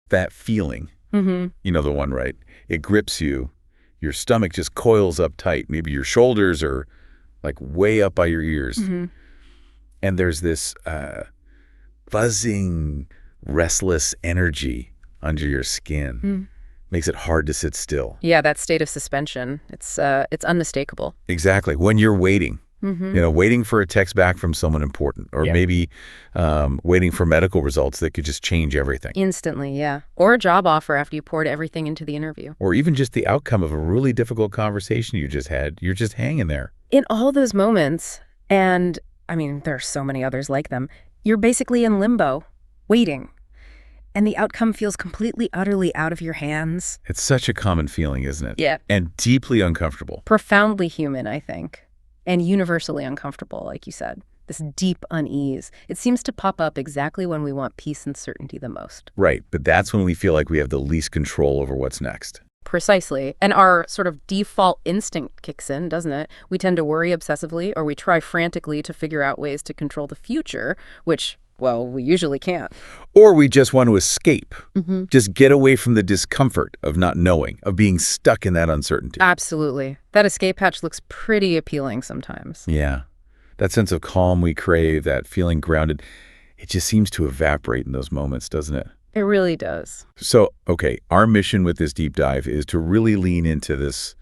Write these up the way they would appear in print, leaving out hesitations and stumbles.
that feeling, Mm-hmm. you know the one, right? It grips you. Your stomach just coils up tight. Maybe your shoulders are like way up by your ears. Mm-hmm. And there's this buzzing, restless energy under your skin. Mm. Makes it hard to sit still. Yeah, that state of suspension. It's unmistakable. Exactly. When you're waiting, Mm-hmm. you know, waiting for a text back from someone important, or maybe waiting for medical results that could just change everything. Instantly, yeah. Or a job offer after you poured everything into the interview. Or even just the outcome of a really difficult conversation you just had. You're just hanging there. In all those moments, and I mean, there are so many others like them, you're basically in limbo, waiting. And the outcome feels completely, utterly out of your hands. It's such a common feeling, isn't it? Yeah. And deeply uncomfortable. Profoundly human, I think. And universally uncomfortable, like you said. This deep unease. It seems to pop up exactly when we want peace and certainty the most. Right. But that's when we feel like we have the least control over what's next. Precisely. And our sort of default instinct kicks in, doesn't it? We tend to worry obsessively, or we try frantically to figure out ways to control the future, which, well, we usually can't. Or we just want to escape. Mm-hmm. Just get away from the discomfort of not knowing, of being stuck in that uncertainty. Absolutely. That escape hatch looks pretty appealing sometimes. Yeah. That sense of calm we crave, that feeling grounded, it just seems to evaporate in those moments, doesn't it? It really does. So, okay, our mission with this deep dive is to really lean into this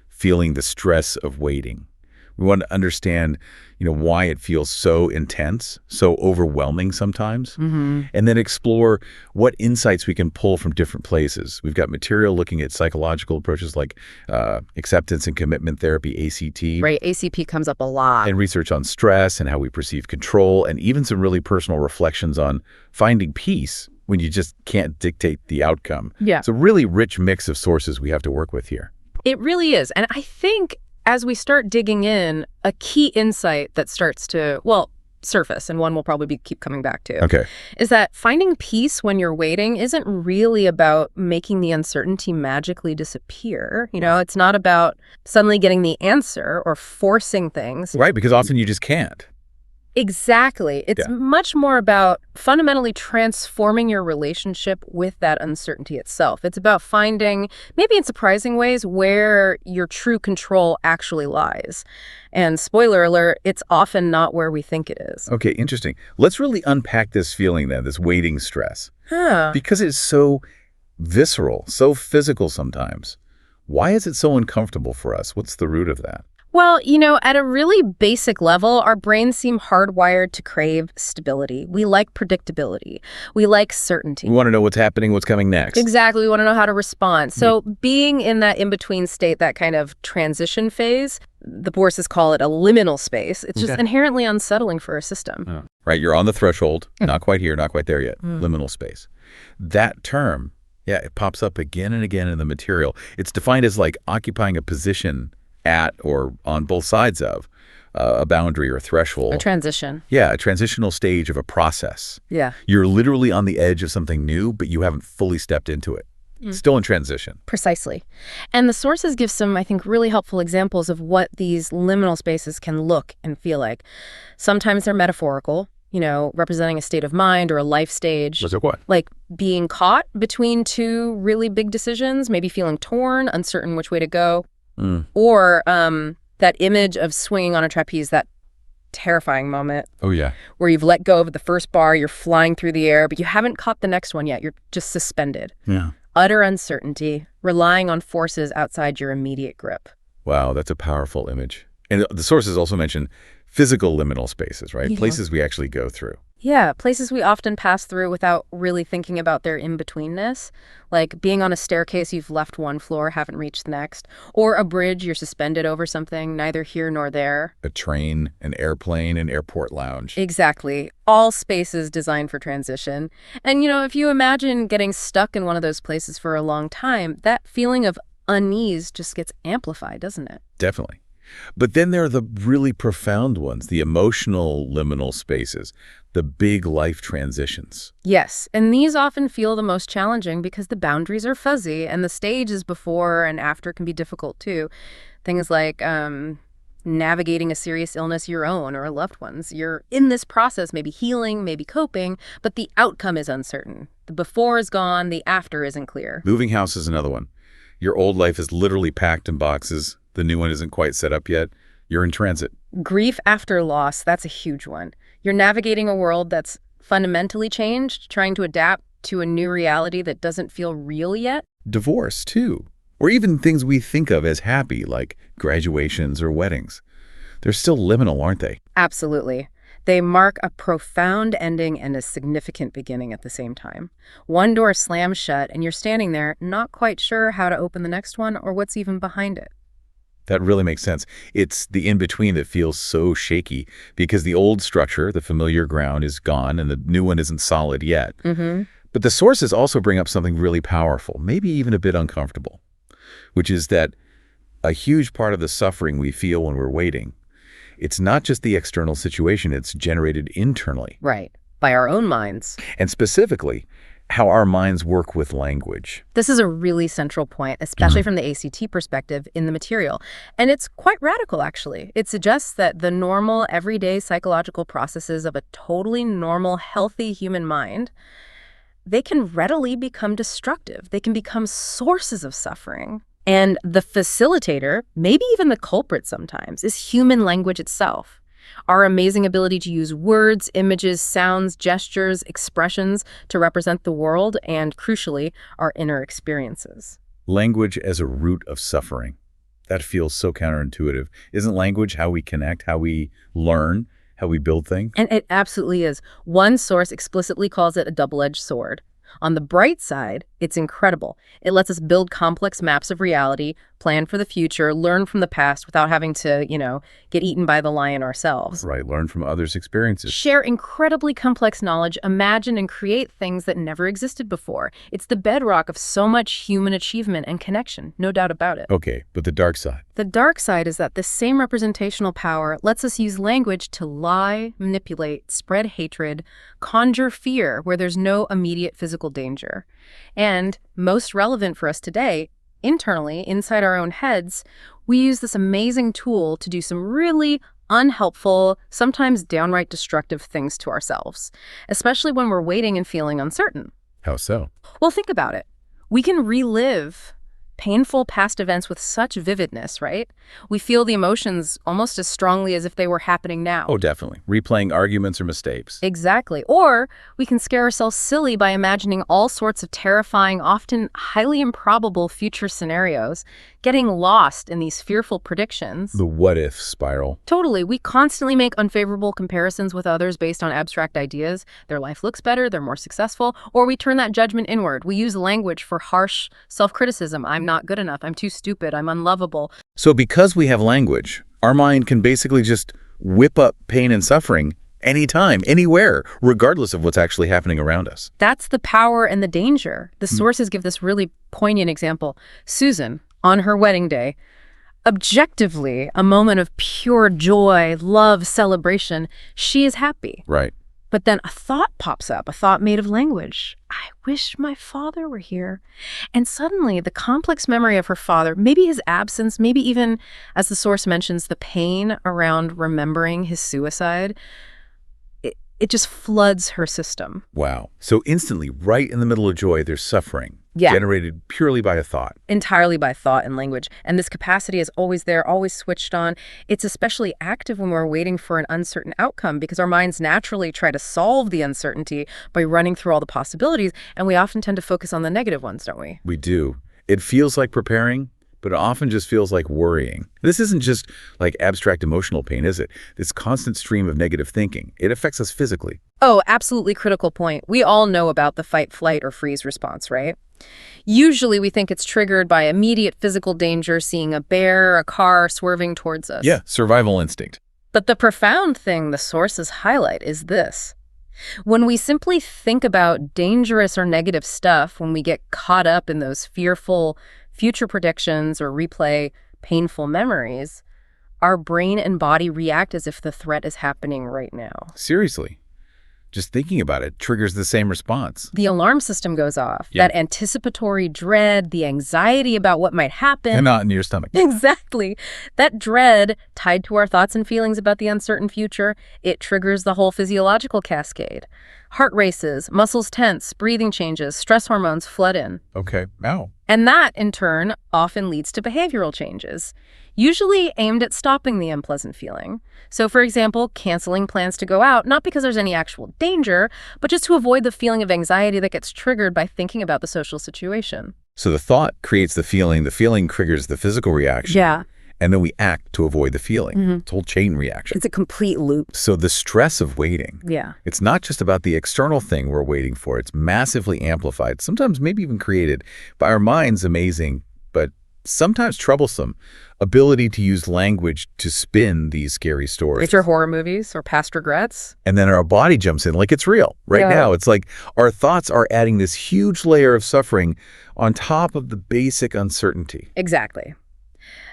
feeling the stress of waiting. We want to understand, why it feels so intense, so overwhelming sometimes, and then explore what insights we can pull from different places. We've got material looking at psychological approaches like acceptance and commitment therapy, ACT. Right, ACP comes up a lot. And research on stress and how we perceive control, and even some really personal reflections on finding peace when you just can't dictate the outcome. Yeah. It's a really rich mix of sources we have to work with here. It really is. And I think as we start digging in, a key insight that starts to, surface, and one we'll probably keep coming back to, Okay. is that finding peace when you're waiting isn't really about making the uncertainty magically disappear. It's not about suddenly getting the answer or forcing things. Right, because often you just can't. Exactly. It's much more about fundamentally transforming your relationship with that uncertainty itself. It's about finding, maybe in surprising ways, where your true control actually lies. And spoiler alert, it's often not where we think it is. Okay, interesting. Let's really unpack this feeling then, this waiting stress. Huh. Because it's so visceral, so physical sometimes. Why is it so uncomfortable for us? What's the root of that? Well, at a really basic level, our brains seem hardwired to crave stability. We like predictability. We like certainty. We want to know what's happening, what's coming next. Exactly. We want to know how to respond. So being in that in-between state, that kind of transition phase, the forces call it a liminal space. It's just inherently unsettling for a system. Oh. Right, you're on the threshold, not quite here, not quite there yet, liminal space. That term, it pops up again and again in the material. It's defined as like occupying a position at or on both sides of a boundary or threshold. A transition. Yeah, a transitional stage of a process. Yeah. You're literally on the edge of something new, but you haven't fully stepped into it. Still in transition. Precisely. And the sources give some, I think, really helpful examples of what these liminal spaces can look and feel like. Sometimes they're metaphorical, representing a state of mind or a life stage. Was it what? Like being caught between two really big decisions, maybe feeling torn, uncertain which way to go. Or that image of swinging on a trapeze, that terrifying moment. Oh, yeah. Where you've let go of the first bar, you're flying through the air, but you haven't caught the next one yet. You're just suspended. Yeah. Utter uncertainty, relying on forces outside your immediate grip. Wow, that's a powerful image. And the sources also mention physical liminal spaces, right? Places we actually go through. Yeah, places we often pass through without really thinking about their in-betweenness, like being on a staircase you've left one floor, haven't reached the next, or a bridge you're suspended over something, neither here nor there. A train, an airplane, an airport lounge. Exactly. All spaces designed for transition. And, if you imagine getting stuck in one of those places for a long time, that feeling of unease just gets amplified, doesn't it? Definitely. But then there are the really profound ones, the emotional liminal spaces, the big life transitions. Yes, and these often feel the most challenging because the boundaries are fuzzy and the stages before and after can be difficult too. Things like navigating a serious illness your own or a loved one's. You're in this process, maybe healing, maybe coping, but the outcome is uncertain. The before is gone, the after isn't clear. Moving house is another one. Your old life is literally packed in boxes. The new one isn't quite set up yet. You're in transit. Grief after loss, that's a huge one. You're navigating a world that's fundamentally changed, trying to adapt to a new reality that doesn't feel real yet. Divorce, too. Or even things we think of as happy, like graduations or weddings. They're still liminal, aren't they? Absolutely. They mark a profound ending and a significant beginning at the same time. One door slams shut, and you're standing there, not quite sure how to open the next one or what's even behind it. That really makes sense. It's the in-between that feels so shaky because the old structure, the familiar ground, is gone and the new one isn't solid yet. But the sources also bring up something really powerful, maybe even a bit uncomfortable, which is that a huge part of the suffering we feel when we're waiting, it's not just the external situation, it's generated internally. Right. By our own minds. And specifically, how our minds work with language. This is a really central point, especially from the ACT perspective in the material. And it's quite radical, actually. It suggests that the normal, everyday psychological processes of a totally normal, healthy human mind, they can readily become destructive. They can become sources of suffering. And the facilitator, maybe even the culprit sometimes, is human language itself. Our amazing ability to use words, images, sounds, gestures, expressions to represent the world and, crucially, our inner experiences. Language as a root of suffering. That feels so counterintuitive. Isn't language how we connect, how we learn, how we build things? And it absolutely is. One source explicitly calls it a double-edged sword. On the bright side, it's incredible. It lets us build complex maps of reality, plan for the future, learn from the past without having to, get eaten by the lion ourselves. Right, learn from others' experiences. Share incredibly complex knowledge, imagine and create things that never existed before. It's the bedrock of so much human achievement and connection, no doubt about it. Okay, but the dark side. The dark side is that this same representational power lets us use language to lie, manipulate, spread hatred, conjure fear where there's no immediate physical danger. And, most relevant for us today, internally, inside our own heads, we use this amazing tool to do some really unhelpful, sometimes downright destructive things to ourselves, especially when we're waiting and feeling uncertain. How so? Well, think about it. We can relive painful past events with such vividness, right? We feel the emotions almost as strongly as if they were happening now. Oh, definitely. Replaying arguments or mistakes. Exactly. Or we can scare ourselves silly by imagining all sorts of terrifying, often highly improbable future scenarios, getting lost in these fearful predictions. The what-if spiral. Totally. We constantly make unfavorable comparisons with others based on abstract ideas. Their life looks better, they're more successful, or we turn that judgment inward. We use language for harsh self-criticism. I'm not good enough. I'm too stupid. I'm unlovable. So because we have language, our mind can basically just whip up pain and suffering anytime, anywhere, regardless of what's actually happening around us. That's the power and the danger. The sources give this really poignant example. Susan, on her wedding day, objectively a moment of pure joy, love, celebration, she is happy. Right. But then a thought pops up, a thought made of language. I wish my father were here. And suddenly the complex memory of her father, maybe his absence, maybe even, as the source mentions, the pain around remembering his suicide, it just floods her system. Wow. So instantly, right in the middle of joy, there's suffering. Yeah. Generated purely by a thought. Entirely by thought and language. And this capacity is always there, always switched on. It's especially active when we're waiting for an uncertain outcome because our minds naturally try to solve the uncertainty by running through all the possibilities, and we often tend to focus on the negative ones, don't we? We do. It feels like preparing, but it often just feels like worrying. This isn't just like abstract emotional pain, is it? This constant stream of negative thinking. It affects us physically. Oh, absolutely critical point. We all know about the fight, flight, or freeze response, right? Usually we think it's triggered by immediate physical danger, seeing a bear, a car swerving towards us. Yeah, survival instinct. But the profound thing the sources highlight is this. When we simply think about dangerous or negative stuff, when we get caught up in those fearful future predictions or replay painful memories, our brain and body react as if the threat is happening right now. Seriously. Just thinking about it triggers the same response. The alarm system goes off. Yeah. That anticipatory dread, the anxiety about what might happen. And not in your stomach. Exactly. That dread, tied to our thoughts and feelings about the uncertain future, it triggers the whole physiological cascade. Heart races, muscles tense, breathing changes, stress hormones flood in. Okay. Ow. And that, in turn, often leads to behavioral changes, usually aimed at stopping the unpleasant feeling. So, for example, canceling plans to go out, not because there's any actual danger, but just to avoid the feeling of anxiety that gets triggered by thinking about the social situation. So the thought creates the feeling triggers the physical reaction. Yeah. And then we act to avoid the feeling. It's a whole chain reaction. It's a complete loop. So the stress of waiting, Yeah. it's not just about the external thing we're waiting for. It's massively amplified, sometimes maybe even created by our mind's amazing, but sometimes troublesome, ability to use language to spin these scary stories. It's your horror movies or past regrets. And then our body jumps in like it's real. Right now, it's like our thoughts are adding this huge layer of suffering on top of the basic uncertainty. Exactly.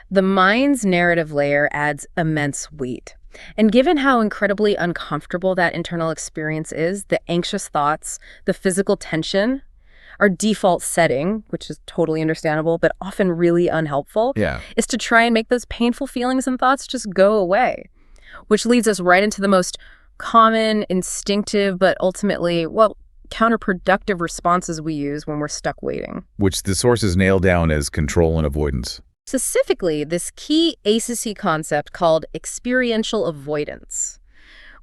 The mind's narrative layer adds immense weight. And given how incredibly uncomfortable that internal experience is, the anxious thoughts, the physical tension, our default setting, which is totally understandable, but often really unhelpful, is to try and make those painful feelings and thoughts just go away, which leads us right into the most common, instinctive, but ultimately, counterproductive responses we use when we're stuck waiting. Which the sources nail down as control and avoidance. Specifically, this key ACC concept called experiential avoidance,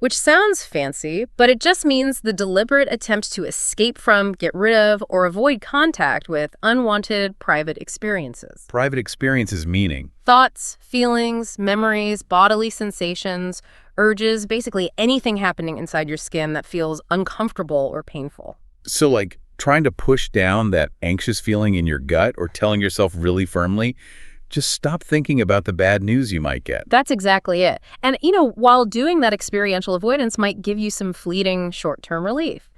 which sounds fancy, but it just means the deliberate attempt to escape from, get rid of, or avoid contact with unwanted private experiences. Private experiences meaning? Thoughts, feelings, memories, bodily sensations, urges, basically anything happening inside your skin that feels uncomfortable or painful. So like trying to push down that anxious feeling in your gut or telling yourself really firmly, just stop thinking about the bad news you might get. That's exactly it. And, while doing that experiential avoidance might give you some fleeting short-term relief.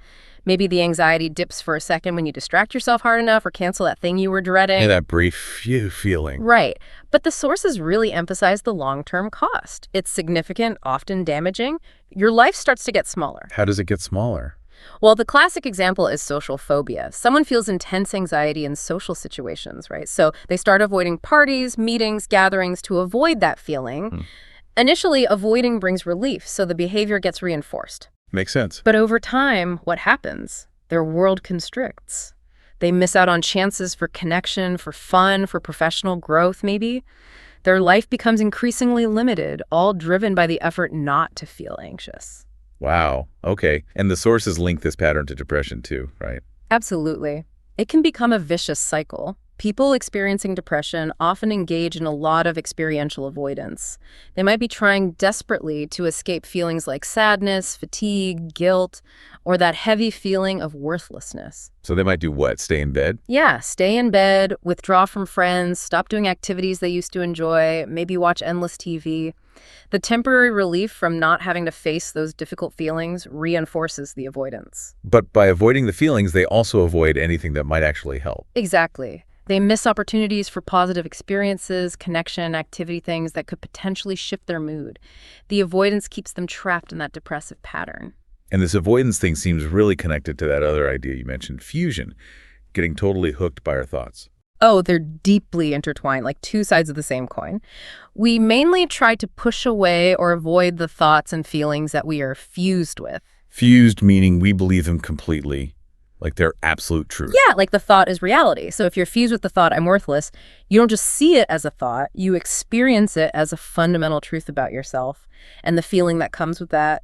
Maybe the anxiety dips for a second when you distract yourself hard enough or cancel that thing you were dreading. Yeah, that brief phew feeling. Right. But the sources really emphasize the long-term cost. It's significant, often damaging. Your life starts to get smaller. How does it get smaller? Well, the classic example is social phobia. Someone feels intense anxiety in social situations, right? So they start avoiding parties, meetings, gatherings to avoid that feeling. Initially, avoiding brings relief, so the behavior gets reinforced. Makes sense. But over time, what happens? Their world constricts. They miss out on chances for connection, for fun, for professional growth, maybe. Their life becomes increasingly limited, all driven by the effort not to feel anxious. Wow. Okay. And the sources link this pattern to depression too, right? Absolutely. It can become a vicious cycle. People experiencing depression often engage in a lot of experiential avoidance. They might be trying desperately to escape feelings like sadness, fatigue, guilt, or that heavy feeling of worthlessness. So they might do what? Stay in bed? Yeah, stay in bed, withdraw from friends, stop doing activities they used to enjoy, maybe watch endless TV. The temporary relief from not having to face those difficult feelings reinforces the avoidance. But by avoiding the feelings, they also avoid anything that might actually help. Exactly. They miss opportunities for positive experiences, connection, activity, things that could potentially shift their mood. The avoidance keeps them trapped in that depressive pattern. And this avoidance thing seems really connected to that other idea you mentioned, fusion, getting totally hooked by our thoughts. Oh, they're deeply intertwined, like two sides of the same coin. We mainly try to push away or avoid the thoughts and feelings that we are fused with. Fused meaning we believe them completely, like they're absolute truth. Yeah, like the thought is reality. So if you're fused with the thought, I'm worthless, you don't just see it as a thought, you experience it as a fundamental truth about yourself. And the feeling that comes with that,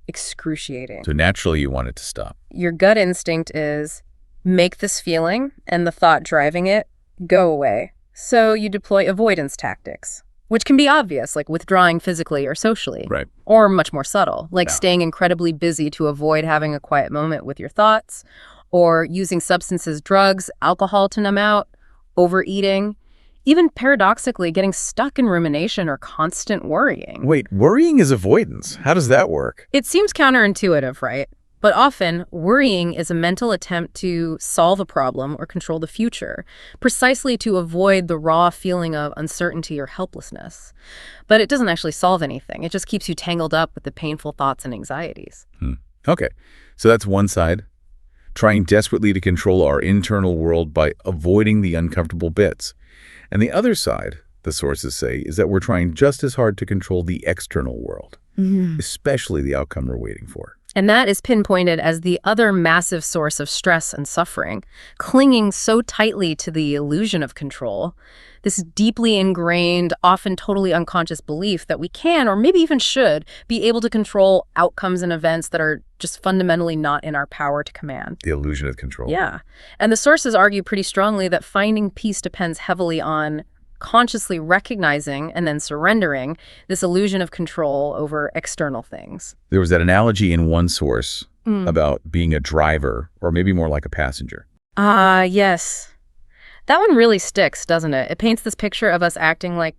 excruciating. So naturally you want it to stop. Your gut instinct is make this feeling and the thought driving it go away. So you deploy avoidance tactics, which can be obvious, like withdrawing physically or socially. Right. Or much more subtle, like staying incredibly busy to avoid having a quiet moment with your thoughts, or using substances, drugs, alcohol to numb out, overeating, even paradoxically getting stuck in rumination or constant worrying. Wait, worrying is avoidance. How does that work? It seems counterintuitive, right? But often, worrying is a mental attempt to solve a problem or control the future, precisely to avoid the raw feeling of uncertainty or helplessness. But it doesn't actually solve anything. It just keeps you tangled up with the painful thoughts and anxieties. Okay, so that's one side, trying desperately to control our internal world by avoiding the uncomfortable bits. And the other side, the sources say, is that we're trying just as hard to control the external world, especially the outcome we're waiting for. And that is pinpointed as the other massive source of stress and suffering, clinging so tightly to the illusion of control, this deeply ingrained, often totally unconscious belief that we can, or maybe even should, be able to control outcomes and events that are just fundamentally not in our power to command. The illusion of control. Yeah. And the sources argue pretty strongly that finding peace depends heavily on consciously recognizing and then surrendering this illusion of control over external things. There was that analogy in one source about being a driver, or maybe more like a passenger. Yes. That one really sticks, doesn't it? It paints this picture of us acting like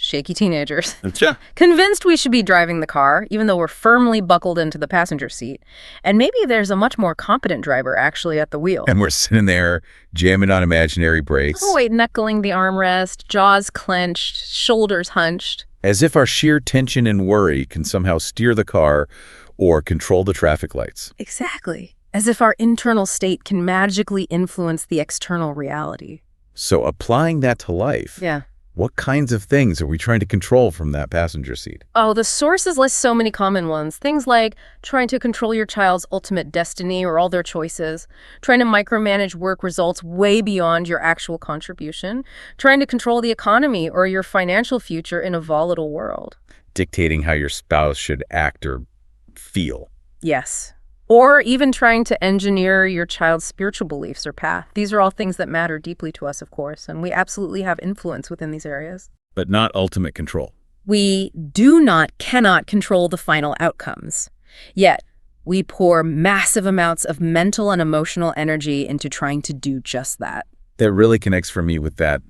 shaky teenagers. Yeah. Convinced we should be driving the car, even though we're firmly buckled into the passenger seat. And maybe there's a much more competent driver actually at the wheel. And we're sitting there jamming on imaginary brakes. Oh, wait, knuckling the armrest, jaws clenched, shoulders hunched. As if our sheer tension and worry can somehow steer the car or control the traffic lights. Exactly. As if our internal state can magically influence the external reality. So applying that to life. Yeah. What kinds of things are we trying to control from that passenger seat? Oh, the sources list so many common ones. Things like trying to control your child's ultimate destiny or all their choices, trying to micromanage work results way beyond your actual contribution, trying to control the economy or your financial future in a volatile world. Dictating how your spouse should act or feel. Yes. Or even trying to engineer your child's spiritual beliefs or path. These are all things that matter deeply to us, of course, and we absolutely have influence within these areas. But not ultimate control. We cannot control the final outcomes. Yet, we pour massive amounts of mental and emotional energy into trying to do just that. That really connects for me with that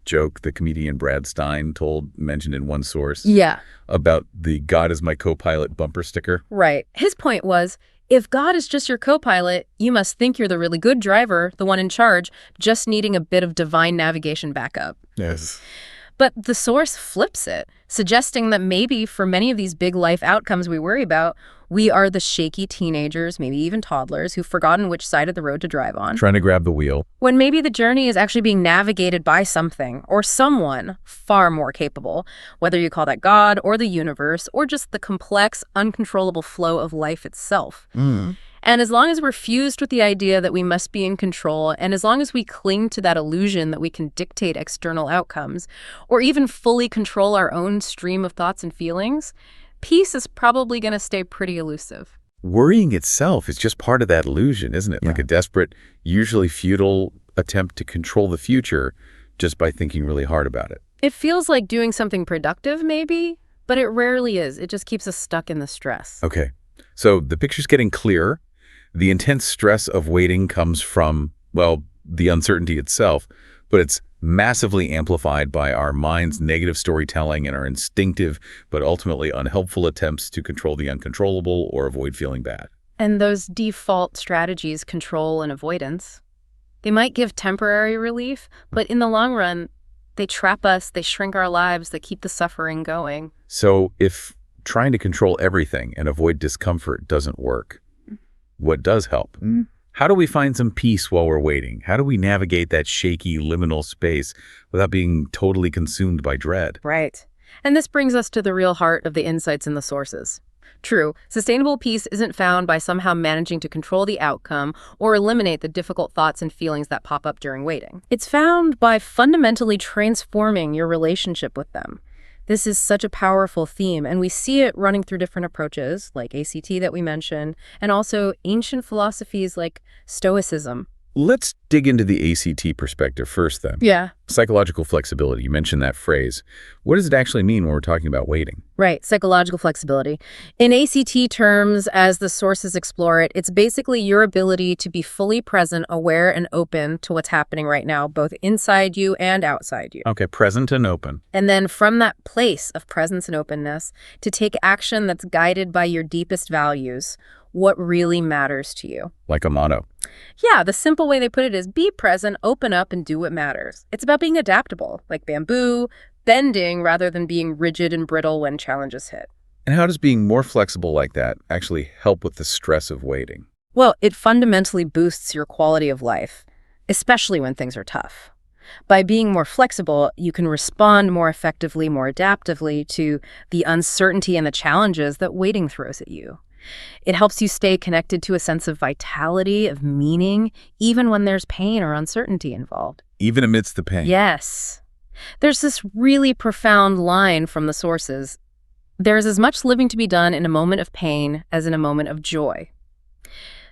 joke the comedian Brad Stein mentioned in one source. Yeah. About the God is my co-pilot bumper sticker. Right. His point was, if God is just your co-pilot, you must think you're the really good driver, the one in charge, just needing a bit of divine navigation backup. Yes. But the source flips it, suggesting that maybe for many of these big life outcomes we worry about, we are the shaky teenagers, maybe even toddlers, who've forgotten which side of the road to drive on. Trying to grab the wheel. When maybe the journey is actually being navigated by something or someone far more capable, whether you call that God or the universe or just the complex, uncontrollable flow of life itself. And as long as we're fused with the idea that we must be in control, and as long as we cling to that illusion that we can dictate external outcomes, or even fully control our own stream of thoughts and feelings, peace is probably going to stay pretty elusive. Worrying itself is just part of that illusion, isn't it? Yeah. Like a desperate, usually futile attempt to control the future just by thinking really hard about it. It feels like doing something productive, maybe, but it rarely is. It just keeps us stuck in the stress. Okay. So the picture's getting clearer. The intense stress of waiting comes from, well, the uncertainty itself, but it's massively amplified by our mind's negative storytelling and our instinctive but ultimately unhelpful attempts to control the uncontrollable or avoid feeling bad. And those default strategies, control and avoidance, they might give temporary relief, but in the long run, they trap us, they shrink our lives, they keep the suffering going. So if trying to control everything and avoid discomfort doesn't work, what does help? How do we find some peace while we're waiting? How do we navigate that shaky liminal space without being totally consumed by dread? Right. And this brings us to the real heart of the insights in the sources. True, sustainable peace isn't found by somehow managing to control the outcome or eliminate the difficult thoughts and feelings that pop up during waiting. It's found by fundamentally transforming your relationship with them. This is such a powerful theme, and we see it running through different approaches, like ACT that we mentioned, and also ancient philosophies like Stoicism. Let's dig into the ACT perspective first, then. Yeah. Psychological flexibility, you mentioned that phrase. What does it actually mean when we're talking about waiting? Right, psychological flexibility. In ACT terms, as the sources explore it, it's basically your ability to be fully present, aware, and open to what's happening right now, both inside you and outside you. Okay, present and open. And then from that place of presence and openness, to take action that's guided by your deepest values, what really matters to you. Like a motto. Yeah, the simple way they put it is be present, open up, and do what matters. It's about being adaptable, like bamboo, bending rather than being rigid and brittle when challenges hit. And how does being more flexible like that actually help with the stress of waiting? Well, it fundamentally boosts your quality of life, especially when things are tough. By being more flexible, you can respond more effectively, more adaptively to the uncertainty and the challenges that waiting throws at you. It helps you stay connected to a sense of vitality, of meaning, even when there's pain or uncertainty involved. Even amidst the pain? Yes. There's this really profound line from the sources. There's as much living to be done in a moment of pain as in a moment of joy.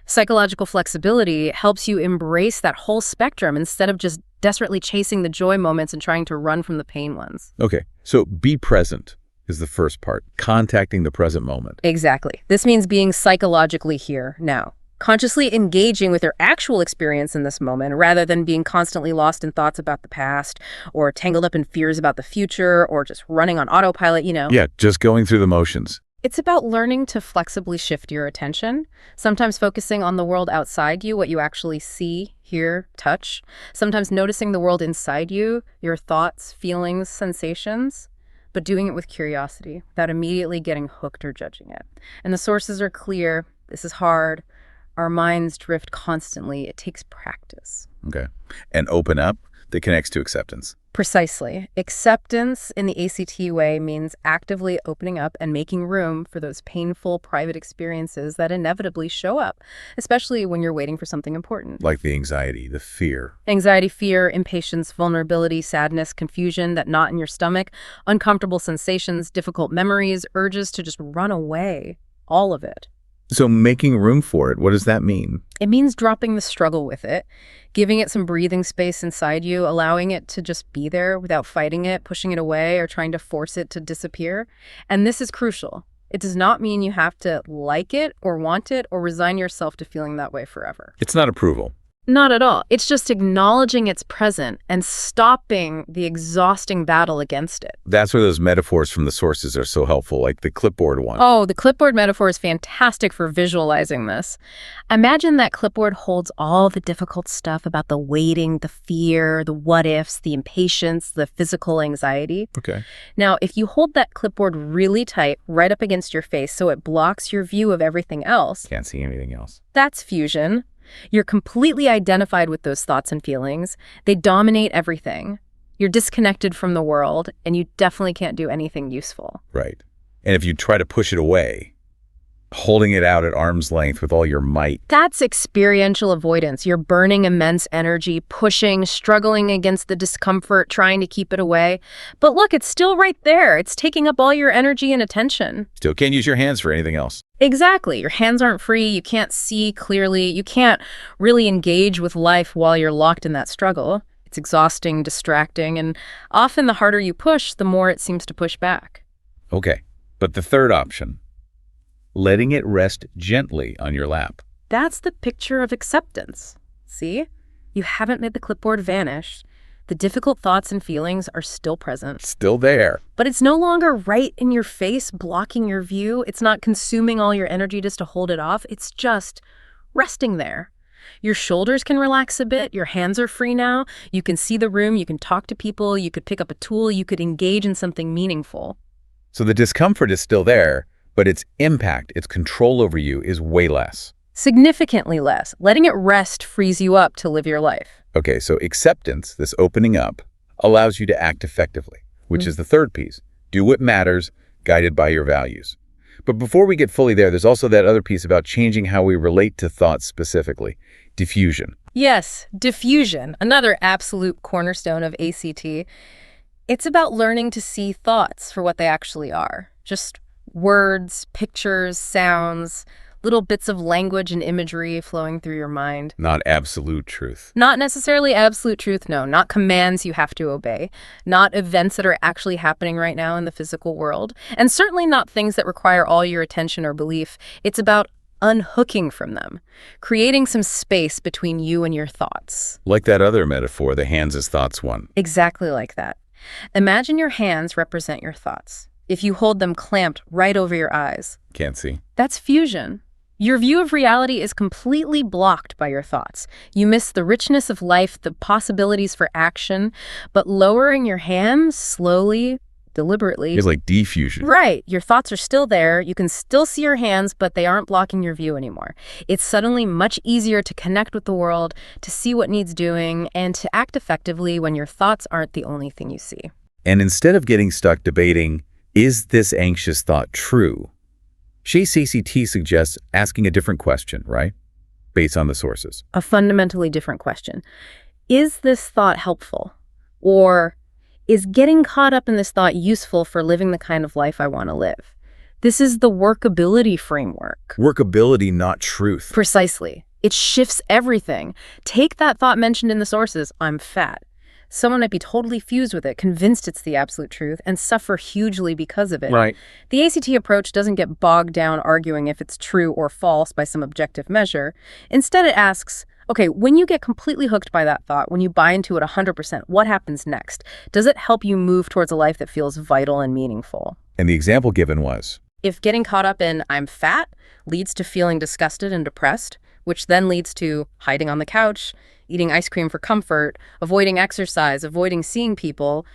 Psychological flexibility helps you embrace that whole spectrum instead of just desperately chasing the joy moments and trying to run from the pain ones. Okay, so be present is the first part, contacting the present moment. Exactly. This means being psychologically here, now. Consciously engaging with your actual experience in this moment rather than being constantly lost in thoughts about the past or tangled up in fears about the future or just running on autopilot, Yeah, just going through the motions. It's about learning to flexibly shift your attention, sometimes focusing on the world outside you, what you actually see, hear, touch, sometimes noticing the world inside you, your thoughts, feelings, sensations, but doing it with curiosity, without immediately getting hooked or judging it. And the sources are clear. This is hard. Our minds drift constantly. It takes practice. Okay. And open up that connects to acceptance. Precisely. Acceptance in the ACT way means actively opening up and making room for those painful private experiences that inevitably show up, especially when you're waiting for something important. Like the anxiety, the fear. Anxiety, fear, impatience, vulnerability, sadness, confusion, that knot in your stomach, uncomfortable sensations, difficult memories, urges to just run away. All of it. So making room for it, what does that mean? It means dropping the struggle with it, giving it some breathing space inside you, allowing it to just be there without fighting it, pushing it away, or trying to force it to disappear. And this is crucial. It does not mean you have to like it or want it or resign yourself to feeling that way forever. It's not approval. Not at all. It's just acknowledging it's present and stopping the exhausting battle against it. That's where those metaphors from the sources are so helpful, like the clipboard one. Oh, the clipboard metaphor is fantastic for visualizing this. Imagine that clipboard holds all the difficult stuff about the waiting, the fear, the what-ifs, the impatience, the physical anxiety. Okay. Now, if you hold that clipboard really tight right up against your face so it blocks your view of everything else, Can't see anything else. that's fusion. You're completely identified with those thoughts and feelings. They dominate everything. You're disconnected from the world, and you definitely can't do anything useful. Right. And if you try to push it away, holding it out at arm's length with all your might. That's experiential avoidance. You're burning immense energy, pushing, struggling against the discomfort, trying to keep it away. But look, it's still right there. It's taking up all your energy and attention. Still can't use your hands for anything else. Exactly. Your hands aren't free. You can't see clearly. You can't really engage with life while you're locked in that struggle. It's exhausting, distracting, and often the harder you push, the more it seems to push back. Okay. But the third option, letting it rest gently on your lap. That's the picture of acceptance. See? You haven't made the clipboard vanish. The difficult thoughts and feelings are still present. Still there. But it's no longer right in your face, blocking your view. It's not consuming all your energy just to hold it off. It's just resting there. Your shoulders can relax a bit. Your hands are free now. You can see the room. You can talk to people. You could pick up a tool. You could engage in something meaningful. So the discomfort is still there, but its impact, its control over you is way less. Significantly less. Letting it rest frees you up to live your life. Okay, so acceptance, this opening up, allows you to act effectively, which is the third piece. Do what matters, guided by your values. But before we get fully there, there's also that other piece about changing how we relate to thoughts specifically. Diffusion. Yes, diffusion, another absolute cornerstone of ACT. It's about learning to see thoughts for what they actually are. Just words, pictures, sounds, little bits of language and imagery flowing through your mind. Not absolute truth. Not necessarily absolute truth, no. Not commands you have to obey. Not events that are actually happening right now in the physical world. And certainly not things that require all your attention or belief. It's about unhooking from them, creating some space between you and your thoughts. Like that other metaphor, the hands as thoughts one. Exactly like that. Imagine your hands represent your thoughts. If you hold them clamped right over your eyes. Can't see. That's fusion. Your view of reality is completely blocked by your thoughts. You miss the richness of life, the possibilities for action, but lowering your hands slowly, deliberately. It's like diffusion. Right. Your thoughts are still there. You can still see your hands, but they aren't blocking your view anymore. It's suddenly much easier to connect with the world, to see what needs doing, and to act effectively when your thoughts aren't the only thing you see. And instead of getting stuck debating, is this anxious thought true? Chase ACT suggests asking a different question, right? Based on the sources. A fundamentally different question. Is this thought helpful? Or is getting caught up in this thought useful for living the kind of life I want to live? This is the workability framework. Workability, not truth. Precisely. It shifts everything. Take that thought mentioned in the sources, I'm fat. Someone might be totally fused with it, convinced it's the absolute truth, and suffer hugely because of it. Right. The ACT approach doesn't get bogged down arguing if it's true or false by some objective measure. Instead, it asks, okay, when you get completely hooked by that thought, when you buy into it 100%, what happens next? Does it help you move towards a life that feels vital and meaningful? And the example given was? If getting caught up in I'm fat leads to feeling disgusted and depressed, which then leads to hiding on the couch, eating ice cream for comfort, avoiding exercise, avoiding seeing people,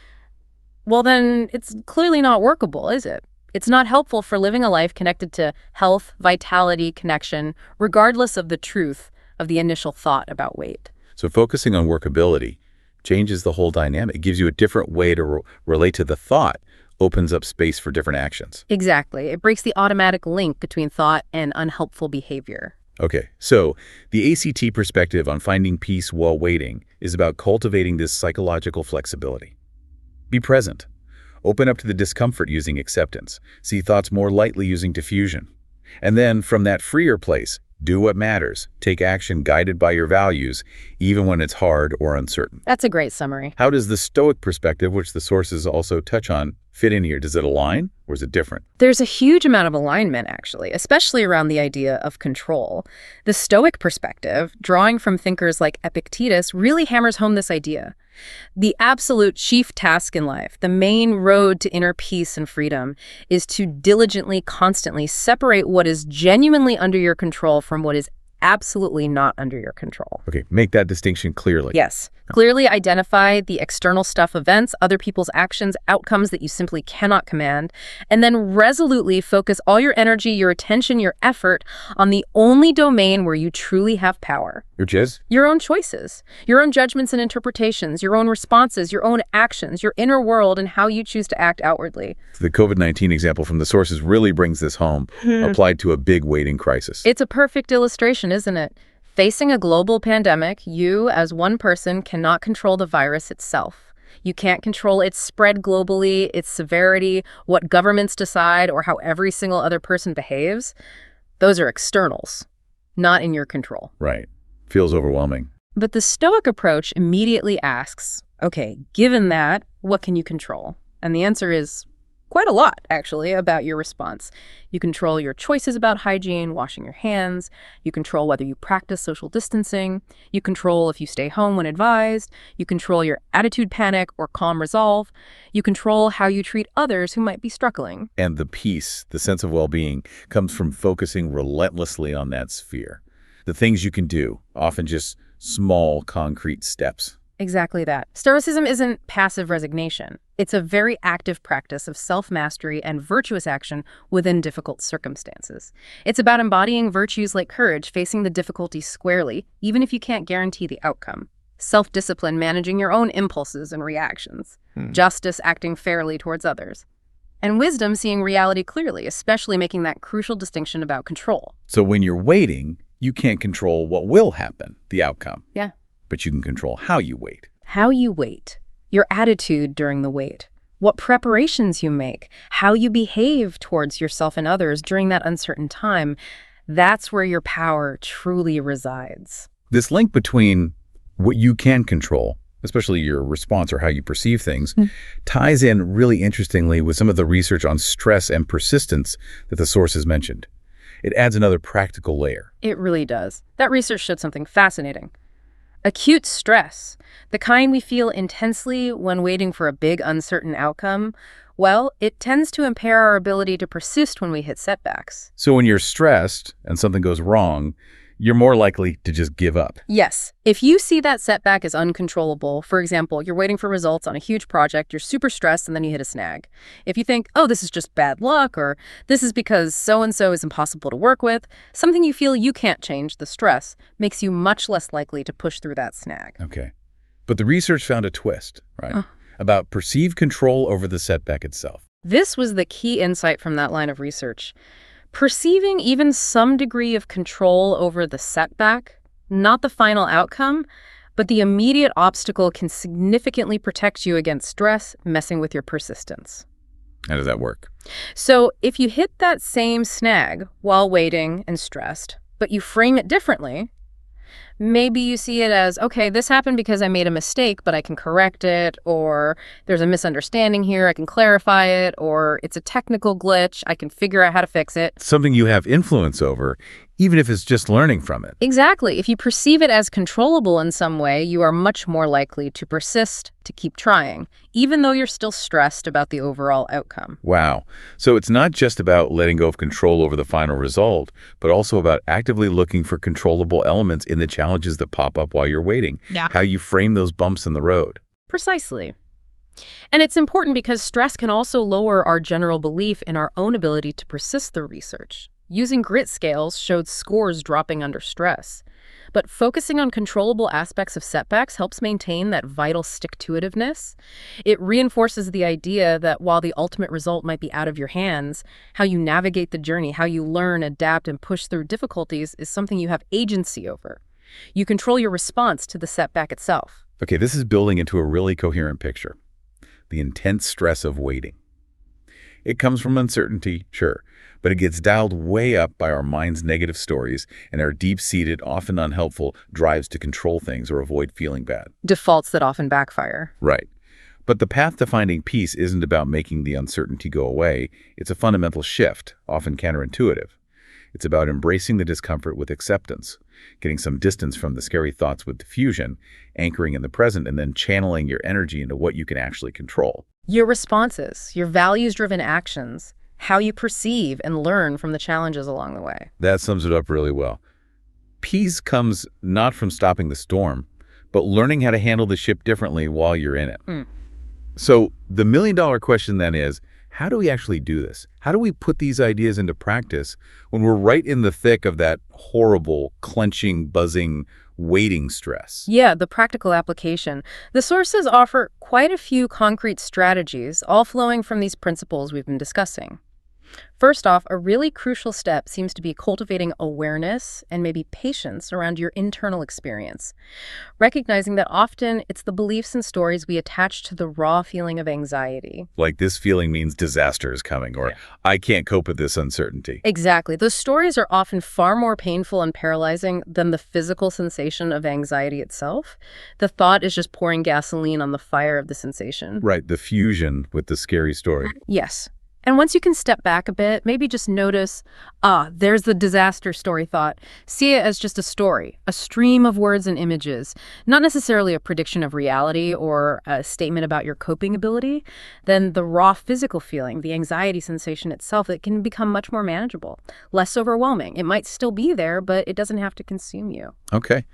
well then it's clearly not workable, is it? It's not helpful for living a life connected to health, vitality, connection, regardless of the truth of the initial thought about weight. So focusing on workability changes the whole dynamic. It gives you a different way to relate to the thought, opens up space for different actions. Exactly. It breaks the automatic link between thought and unhelpful behavior. Okay, so the ACT perspective on finding peace while waiting is about cultivating this psychological flexibility. Be present. Open up to the discomfort using acceptance. See thoughts more lightly using diffusion. And then, from that freer place, do what matters. Take action guided by your values, even when it's hard or uncertain. That's a great summary. How does the Stoic perspective, which the sources also touch on, fit in here? Does it align, or is it different? There's a huge amount of alignment, actually, especially around the idea of control. The Stoic perspective, drawing from thinkers like Epictetus, really hammers home this idea. The absolute chief task in life, the main road to inner peace and freedom, is to diligently, constantly separate what is genuinely under your control from what is absolutely not under your control. Okay, make that distinction clearly. Yes. Clearly identify the external stuff, events, other people's actions, outcomes that you simply cannot command, and then resolutely focus all your energy, your attention, your effort on the only domain where you truly have power. Your jizz? Your own choices, your own judgments and interpretations, your own responses, your own actions, your inner world, and how you choose to act outwardly. The COVID-19 example from the sources really brings this home, applied to a big waiting crisis. It's a perfect illustration, isn't it? Facing a global pandemic, you, as one person, cannot control the virus itself. You can't control its spread globally, its severity, what governments decide, or how every single other person behaves. Those are externals, not in your control. Right. Feels overwhelming. But the Stoic approach immediately asks, okay, given that, what can you control? And the answer is quite a lot, actually, about your response. You control your choices about hygiene, washing your hands. You control whether you practice social distancing. You control if you stay home when advised. You control your attitude panic or calm resolve. You control how you treat others who might be struggling. And the peace, the sense of well-being, comes from focusing relentlessly on that sphere. The things you can do, often just small, concrete steps. Exactly that. Stoicism isn't passive resignation. It's a very active practice of self-mastery and virtuous action within difficult circumstances. It's about embodying virtues like courage, facing the difficulty squarely, even if you can't guarantee the outcome. Self-discipline, managing your own impulses and reactions. Justice, acting fairly towards others. And wisdom, seeing reality clearly, especially making that crucial distinction about control. So when you're waiting, you can't control what will happen, the outcome. Yeah. But you can control how you wait. How you wait, your attitude during the wait, what preparations you make, how you behave towards yourself and others during that uncertain time. That's where your power truly resides. This link between what you can control, especially your response or how you perceive things, ties in really interestingly with some of the research on stress and persistence that the sources mentioned. It adds another practical layer. It really does. That research showed something fascinating. Acute stress, the kind we feel intensely when waiting for a big, uncertain outcome, well, it tends to impair our ability to persist when we hit setbacks. So when you're stressed and something goes wrong, you're more likely to just give up. Yes. If you see that setback as uncontrollable, for example, you're waiting for results on a huge project, you're super stressed, and then you hit a snag. If you think, oh, this is just bad luck, or this is because so-and-so is impossible to work with, something you feel you can't change, the stress, makes you much less likely to push through that snag. Okay. But the research found a twist, right? About perceived control over the setback itself. This was the key insight from that line of research. Perceiving even some degree of control over the setback, not the final outcome, but the immediate obstacle can significantly protect you against stress messing with your persistence. How does that work? So if you hit that same snag while waiting and stressed, but you frame it differently, maybe you see it as, okay, this happened because I made a mistake, but I can correct it, or there's a misunderstanding here, I can clarify it, or it's a technical glitch, I can figure out how to fix it. Something you have influence over, even if it's just learning from it. Exactly. If you perceive it as controllable in some way, you are much more likely to persist, to keep trying, even though you're still stressed about the overall outcome. Wow. So it's not just about letting go of control over the final result, but also about actively looking for controllable elements in the challenges that pop up while you're waiting. Yeah. How you frame those bumps in the road. Precisely. And it's important because stress can also lower our general belief in our own ability to persist through research. Using grit scales showed scores dropping under stress. But focusing on controllable aspects of setbacks helps maintain that vital stick-to-itiveness. It reinforces the idea that while the ultimate result might be out of your hands, how you navigate the journey, how you learn, adapt, and push through difficulties is something you have agency over. You control your response to the setback itself. Okay, this is building into a really coherent picture. The intense stress of waiting. It comes from uncertainty, sure, but it gets dialed way up by our mind's negative stories and our deep-seated, often unhelpful drives to control things or avoid feeling bad. Defaults that often backfire. Right. But the path to finding peace isn't about making the uncertainty go away. It's a fundamental shift, often counterintuitive. It's about embracing the discomfort with acceptance, getting some distance from the scary thoughts with diffusion, anchoring in the present, and then channeling your energy into what you can actually control. Your responses, your values-driven actions, how you perceive and learn from the challenges along the way. That sums it up really well. Peace comes not from stopping the storm, but learning how to handle the ship differently while you're in it. So the million-dollar question then is, how do we actually do this? How do we put these ideas into practice when we're right in the thick of that horrible, clenching, buzzing, waiting stress? Yeah, the practical application. The sources offer quite a few concrete strategies, all flowing from these principles we've been discussing. First off, a really crucial step seems to be cultivating awareness and maybe patience around your internal experience. Recognizing that often it's the beliefs and stories we attach to the raw feeling of anxiety. Like this feeling means disaster is coming, or I can't cope with this uncertainty. Exactly. Those stories are often far more painful and paralyzing than the physical sensation of anxiety itself. The thought is just pouring gasoline on the fire of the sensation. Right, the fusion with the scary story. Yes. And once you can step back a bit, maybe just notice, there's the disaster story thought. See it as just a story, a stream of words and images, not necessarily a prediction of reality or a statement about your coping ability. Then the raw physical feeling, the anxiety sensation itself, it can become much more manageable, less overwhelming. It might still be there, but it doesn't have to consume you. Okay.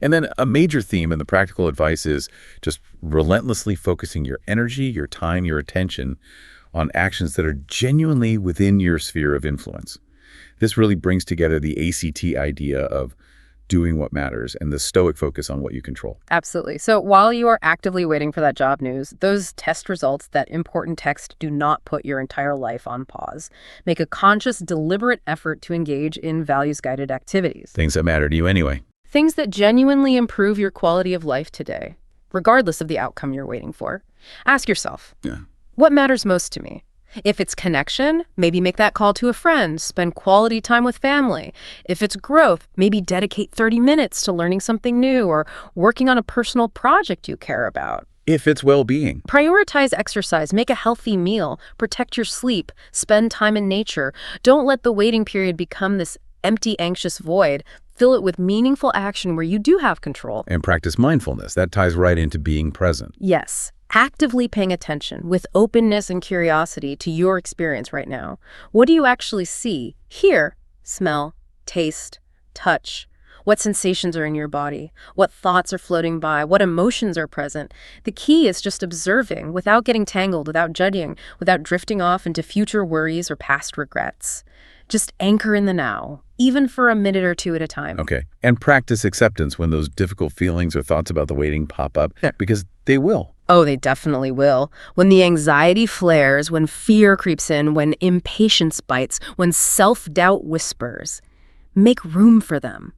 And then a major theme in the practical advice is just relentlessly focusing your energy, your time, your attention on actions that are genuinely within your sphere of influence. This really brings together the ACT idea of doing what matters and the stoic focus on what you control. Absolutely. So while you are actively waiting for that job news, those test results, that important text, do not put your entire life on pause. Make a conscious, deliberate effort to engage in values-guided activities. Things that matter to you anyway. Things that genuinely improve your quality of life today, regardless of the outcome you're waiting for. Ask yourself, what matters most to me? If it's connection, maybe make that call to a friend, spend quality time with family. If it's growth, maybe dedicate 30 minutes to learning something new or working on a personal project you care about. If it's well-being. Prioritize exercise, make a healthy meal, protect your sleep, spend time in nature. Don't let the waiting period become this empty, anxious void. Fill it with meaningful action where you do have control. And practice mindfulness. That ties right into being present. Yes. Actively paying attention with openness and curiosity to your experience right now. What do you actually see, hear, smell, taste, touch? What sensations are in your body? What thoughts are floating by? What emotions are present? The key is just observing without getting tangled, without judging, without drifting off into future worries or past regrets. Just anchor in the now, even for a minute or two at a time. Okay. And practice acceptance when those difficult feelings or thoughts about the waiting pop up, because they will. Oh, they definitely will. When the anxiety flares, when fear creeps in, when impatience bites, when self-doubt whispers, make room for them.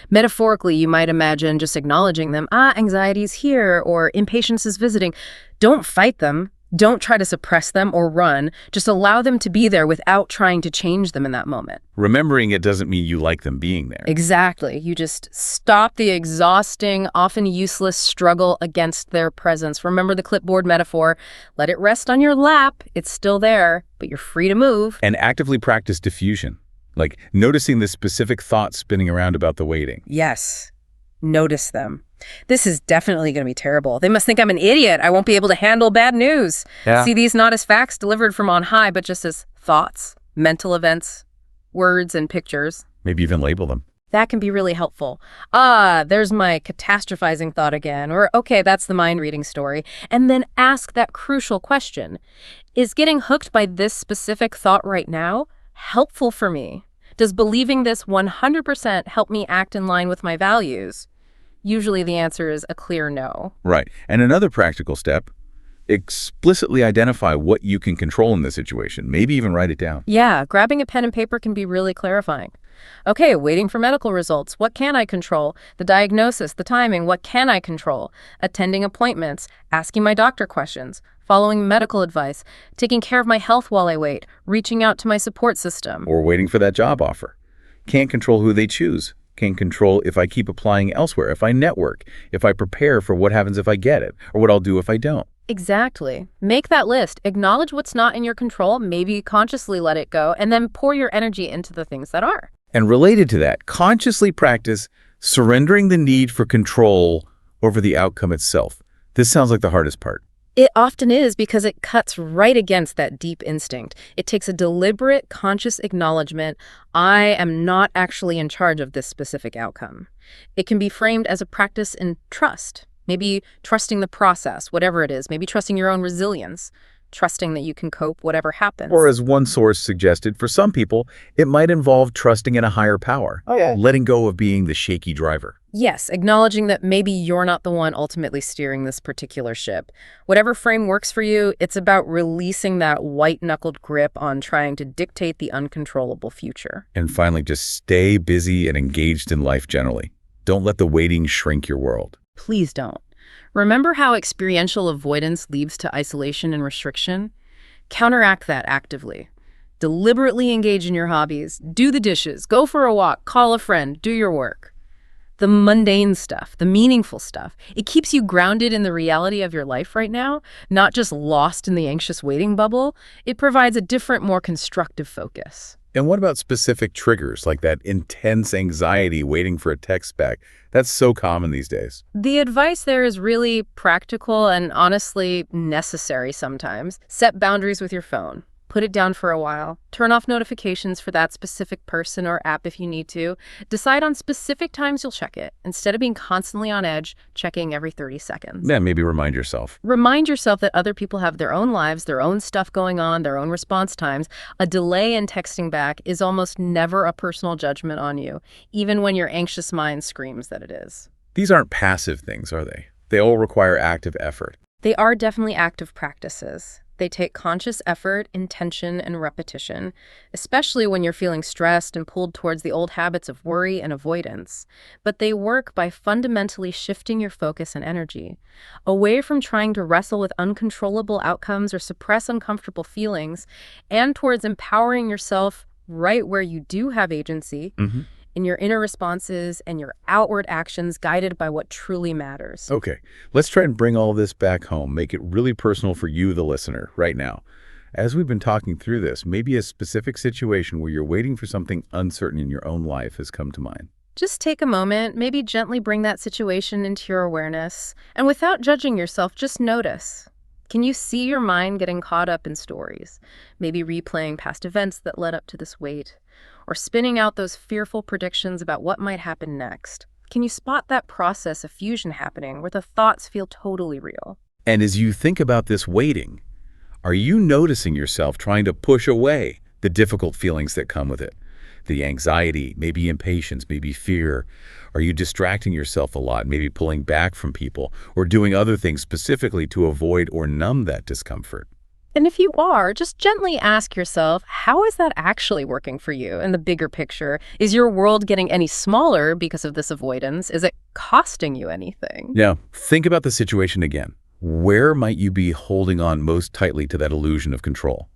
Metaphorically, you might imagine just acknowledging them. Anxiety's here, or impatience is visiting. Don't fight them. Don't try to suppress them or run. Just allow them to be there without trying to change them in that moment. Remembering it doesn't mean you like them being there. Exactly. You just stop the exhausting, often useless struggle against their presence. Remember the clipboard metaphor. Let it rest on your lap. It's still there, but you're free to move. And actively practice diffusion, like noticing the specific thoughts spinning around about the waiting. Yes. Notice them. This is definitely going to be terrible. They must think I'm an idiot. I won't be able to handle bad news. Yeah. See these not as facts delivered from on high, but just as thoughts, mental events, words, and pictures. Maybe even label them. That can be really helpful. There's my catastrophizing thought again. Or, okay, that's the mind-reading story. And then ask that crucial question. Is getting hooked by this specific thought right now helpful for me? Does believing this 100% help me act in line with my values? Usually the answer is a clear no. Right. And another practical step, explicitly identify what you can control in this situation. Maybe even write it down. Yeah, grabbing a pen and paper can be really clarifying. Okay, waiting for medical results. What can I control? The diagnosis, the timing, what can I control? Attending appointments, asking my doctor questions, following medical advice, taking care of my health while I wait, reaching out to my support system. Or waiting for that job offer. Can't control who they choose. Can't control if I keep applying elsewhere, if I network, if I prepare for what happens if I get it, or what I'll do if I don't. Exactly. Make that list. Acknowledge what's not in your control, maybe consciously let it go, and then pour your energy into the things that are. And related to that, consciously practice surrendering the need for control over the outcome itself. This sounds like the hardest part. It often is, because it cuts right against that deep instinct. It takes a deliberate, conscious acknowledgement. I am not actually in charge of this specific outcome. It can be framed as a practice in trust. Maybe trusting the process, whatever it is. Maybe trusting your own resilience. Trusting that you can cope whatever happens. Or as one source suggested, for some people, it might involve trusting in a higher power. Letting go of being the shaky driver. Yes, acknowledging that maybe you're not the one ultimately steering this particular ship. Whatever frame works for you, it's about releasing that white-knuckled grip on trying to dictate the uncontrollable future. And finally, just stay busy and engaged in life generally. Don't let the waiting shrink your world. Please don't. Remember how experiential avoidance leads to isolation and restriction? Counteract that actively. Deliberately engage in your hobbies. Do the dishes. Go for a walk. Call a friend. Do your work. The mundane stuff, the meaningful stuff. It keeps you grounded in the reality of your life right now, not just lost in the anxious waiting bubble. It provides a different, more constructive focus. And what about specific triggers, like that intense anxiety waiting for a text back? That's so common these days. The advice there is really practical and honestly necessary sometimes. Set boundaries with your phone. Put it down for a while. Turn off notifications for that specific person or app if you need to. Decide on specific times you'll check it, instead of being constantly on edge, checking every 30 seconds. Yeah, maybe remind yourself. Remind yourself that other people have their own lives, their own stuff going on, their own response times. A delay in texting back is almost never a personal judgment on you, even when your anxious mind screams that it is. These aren't passive things, are they? They all require active effort. They are definitely active practices. They take conscious effort, intention, and repetition, especially when you're feeling stressed and pulled towards the old habits of worry and avoidance. But they work by fundamentally shifting your focus and energy away from trying to wrestle with uncontrollable outcomes or suppress uncomfortable feelings, and towards empowering yourself right where you do have agency, in your inner responses and your outward actions guided by what truly matters. Okay, let's try and bring all this back home, make it really personal for you, the listener, right now. As we've been talking through this, maybe a specific situation where you're waiting for something uncertain in your own life has come to mind. Just take a moment, maybe gently bring that situation into your awareness, and without judging yourself, just notice. Can you see your mind getting caught up in stories, maybe replaying past events that led up to this wait? or spinning out those fearful predictions about what might happen next. Can you spot that process of fusion happening where the thoughts feel totally real? And as you think about this waiting, are you noticing yourself trying to push away the difficult feelings that come with it? The anxiety, maybe impatience, maybe fear. Are you distracting yourself a lot, maybe pulling back from people, or doing other things specifically to avoid or numb that discomfort? And if you are, just gently ask yourself, how is that actually working for you in the bigger picture? Is your world getting any smaller because of this avoidance? Is it costing you anything? Now, think about the situation again. Where might you be holding on most tightly to that illusion of control?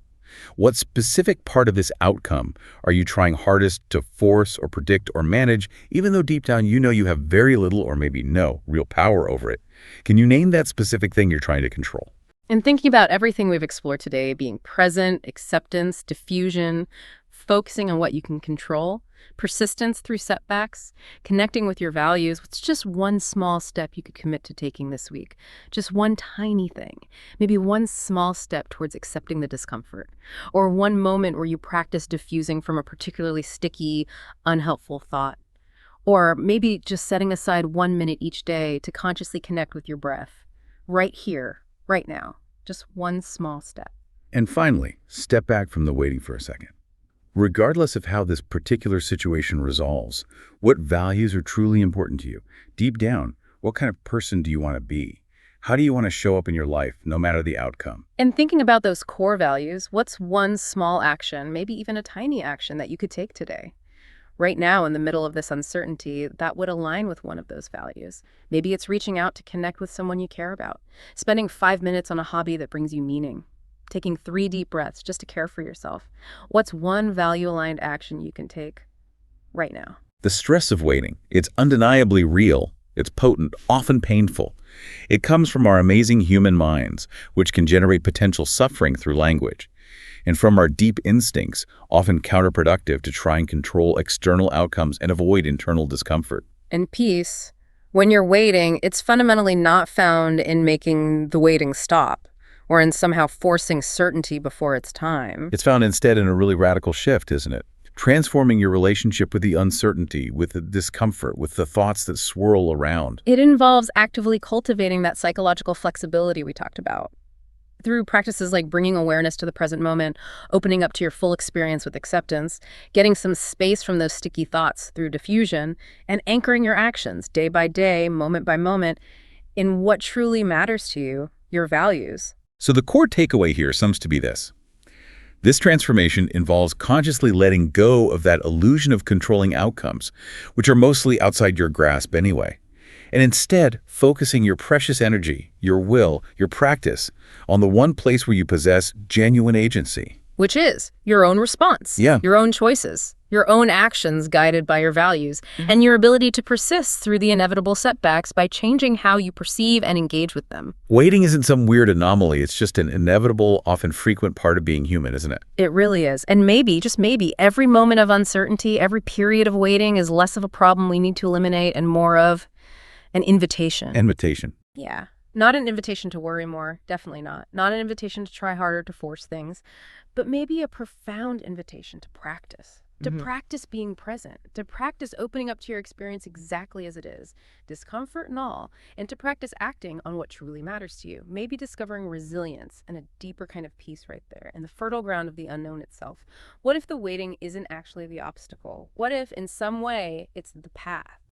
What specific part of this outcome are you trying hardest to force or predict or manage, even though deep down you know you have very little or maybe no real power over it? Can you name that specific thing you're trying to control? And thinking about everything we've explored today, being present, acceptance, diffusion, focusing on what you can control, persistence through setbacks, connecting with your values, what's just one small step you could commit to taking this week? Just one tiny thing. Maybe one small step towards accepting the discomfort. Or one moment where you practice diffusing from a particularly sticky, unhelpful thought. Or maybe just setting aside 1 minute each day to consciously connect with your breath. Right here, right now. Just one small step. And finally, step back from the waiting for a second. Regardless of how this particular situation resolves, what values are truly important to you? Deep down, what kind of person do you want to be? How do you want to show up in your life, no matter the outcome? And thinking about those core values, what's one small action, maybe even a tiny action that you could take today? Right now, in the middle of this uncertainty, that would align with one of those values. Maybe it's reaching out to connect with someone you care about, spending 5 minutes on a hobby that brings you meaning, taking 3 deep breaths just to care for yourself. What's one value-aligned action you can take right now? The stress of waiting, it's undeniably real. It's potent, often painful. It comes from our amazing human minds, which can generate potential suffering through language, and from our deep instincts, often counterproductive to try and control external outcomes and avoid internal discomfort. And peace, when you're waiting, it's fundamentally not found in making the waiting stop or in somehow forcing certainty before it's time. It's found instead in a really radical shift, isn't it? Transforming your relationship with the uncertainty, with the discomfort, with the thoughts that swirl around. It involves actively cultivating that psychological flexibility we talked about. Through practices like bringing awareness to the present moment, opening up to your full experience with acceptance, getting some space from those sticky thoughts through diffusion, and anchoring your actions day by day, moment by moment, in what truly matters to you, your values. So the core takeaway here sums to be this. This transformation involves consciously letting go of that illusion of controlling outcomes, which are mostly outside your grasp anyway, and instead focusing your precious energy, your will, your practice on the one place where you possess genuine agency. Which is your own response, your own choices, your own actions guided by your values, and your ability to persist through the inevitable setbacks by changing how you perceive and engage with them. Waiting isn't some weird anomaly. It's just an inevitable, often frequent part of being human, isn't it? It really is. And maybe, just maybe, every moment of uncertainty, every period of waiting is less of a problem we need to eliminate and more of an invitation. Invitation. Yeah. Not an invitation to worry more. Definitely not. Not an invitation to try harder to force things, but maybe a profound invitation to practice. To practice being present, to practice opening up to your experience exactly as it is, discomfort and all, and to practice acting on what truly matters to you. Maybe discovering resilience and a deeper kind of peace right there in the fertile ground of the unknown itself. What if the waiting isn't actually the obstacle? What if, in some way, it's the path?